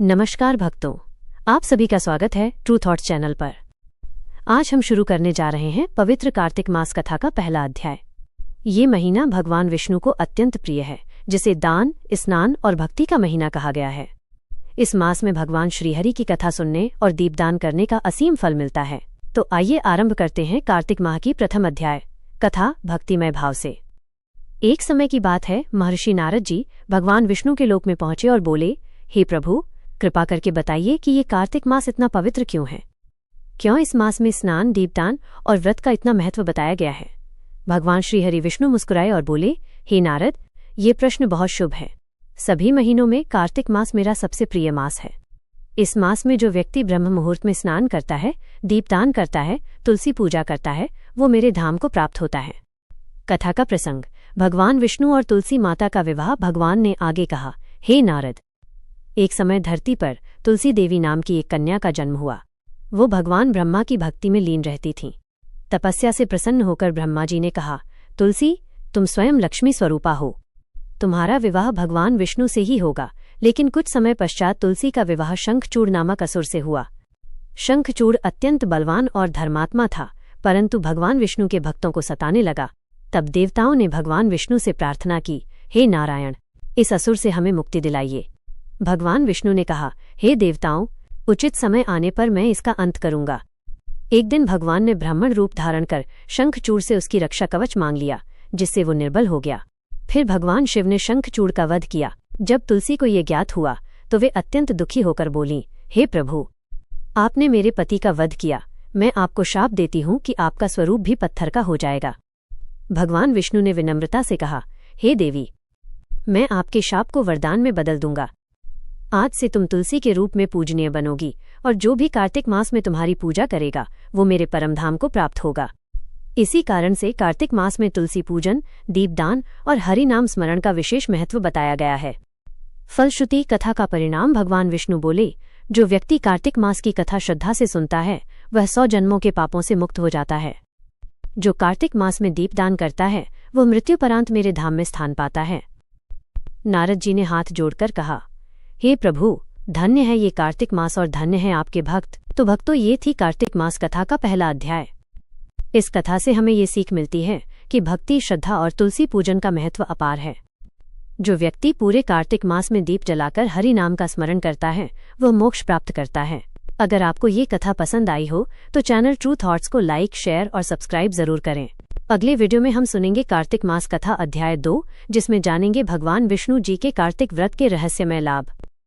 नमस्कार भक्तों, आप सभी का स्वागत है ट्रू थॉट्स चैनल पर। आज हम शुरू करने जा रहे हैं पवित्र कार्तिक मास कथा का पहला अध्याय। ये महीना भगवान विष्णु को अत्यंत प्रिय है, जिसे दान, स्नान और भक्ति का महीना कहा गया है। इस मास में भगवान श्रीहरि की कथा सुनने और दीपदान करने का असीम फल मिलता है। तो आइए आरंभ करते हैं कार्तिक माह की प्रथम अध्याय, कथा भक्तिमय भाव से। एक समय की बात है, महर्षि नारद जी भगवान विष्णु के लोक में पहुंचे और बोले, हे प्रभु, कृपा करके बताइए कि ये कार्तिक मास इतना पवित्र क्यों है? क्यों इस मास में स्नान, दीपदान और व्रत का इतना महत्व बताया गया है? भगवान श्रीहरि विष्णु मुस्कुराए और बोले, हे नारद, ये प्रश्न बहुत शुभ है। सभी महीनों में कार्तिक मास मेरा सबसे प्रिय मास है। इस मास में जो व्यक्ति ब्रह्म मुहूर्त में स्नान करता है, दीपदान करता है, तुलसी पूजा करता है, वो मेरे धाम को प्राप्त होता है। कथा का प्रसंग, भगवान विष्णु और तुलसी माता का विवाह। भगवान ने आगे कहा, हे नारद, एक समय धरती पर तुलसी देवी नाम की एक कन्या का जन्म हुआ। वो भगवान ब्रह्मा की भक्ति में लीन रहती थीं। तपस्या से प्रसन्न होकर ब्रह्मा जी ने कहा, तुलसी, तुम स्वयं लक्ष्मी स्वरूपा हो। तुम्हारा विवाह भगवान विष्णु से ही होगा। लेकिन कुछ समय पश्चात तुलसी का विवाह शंखचूड़ नामक असुर से हुआ। शंखचूड़ अत्यंत बलवान और धर्मात्मा था, परंतु भगवान विष्णु के भक्तों को सताने लगा। तब देवताओं ने भगवान विष्णु से प्रार्थना की, हे नारायण, इस असुर से हमें मुक्ति दिलाइए। भगवान विष्णु ने कहा, हे देवताओं, उचित समय आने पर मैं इसका अंत करूंगा। एक दिन भगवान ने ब्राह्मण रूप धारण कर शंखचूड़ से उसकी रक्षा कवच मांग लिया, जिससे वो निर्बल हो गया। फिर भगवान शिव ने शंखचूड़ का वध किया। जब तुलसी को ये ज्ञात हुआ तो वे अत्यंत दुखी होकर बोलीं, हे प्रभु, आपने मेरे पति का वध किया। मैं आपको शाप देती हूं कि आपका स्वरूप भी पत्थर का हो जाएगा। भगवान विष्णु ने विनम्रता से कहा, हे देवी, मैं आपके शाप को वरदान में बदल दूंगा। आज से तुम तुलसी के रूप में पूजनीय बनोगी, और जो भी कार्तिक मास में तुम्हारी पूजा करेगा वो मेरे परमधाम को प्राप्त होगा। इसी कारण से कार्तिक मास में तुलसी पूजन, दीपदान और हरि नाम स्मरण का विशेष महत्व बताया गया है। फलश्रुति कथा का परिणाम, भगवान विष्णु बोले, जो व्यक्ति कार्तिक मास की कथा श्रद्धा से सुनता है वह 100 जन्मों के पापों से मुक्त हो जाता है। जो कार्तिक मास में दीपदान करता है वह मृत्युपरांत मेरे धाम में स्थान पाता है। नारद जी ने हाथ जोड़कर कहा, हे प्रभु, धन्य है ये कार्तिक मास और धन्य है आपके भक्त। तो भक्तों, ये थी कार्तिक मास कथा का पहला अध्याय। इस कथा से हमें ये सीख मिलती है कि भक्ति, श्रद्धा और तुलसी पूजन का महत्व अपार है। जो व्यक्ति पूरे कार्तिक मास में दीप जलाकर हरि नाम का स्मरण करता है वह मोक्ष प्राप्त करता है। अगर आपको ये कथा पसंद आई हो तो चैनल ट्रू थॉट्स को लाइक, शेयर और सब्सक्राइब जरूर करें। अगले वीडियो में हम सुनेंगे कार्तिक मास कथा अध्याय 2, जिसमें जानेंगे भगवान विष्णु जी के कार्तिक व्रत के रहस्यमय लाभ।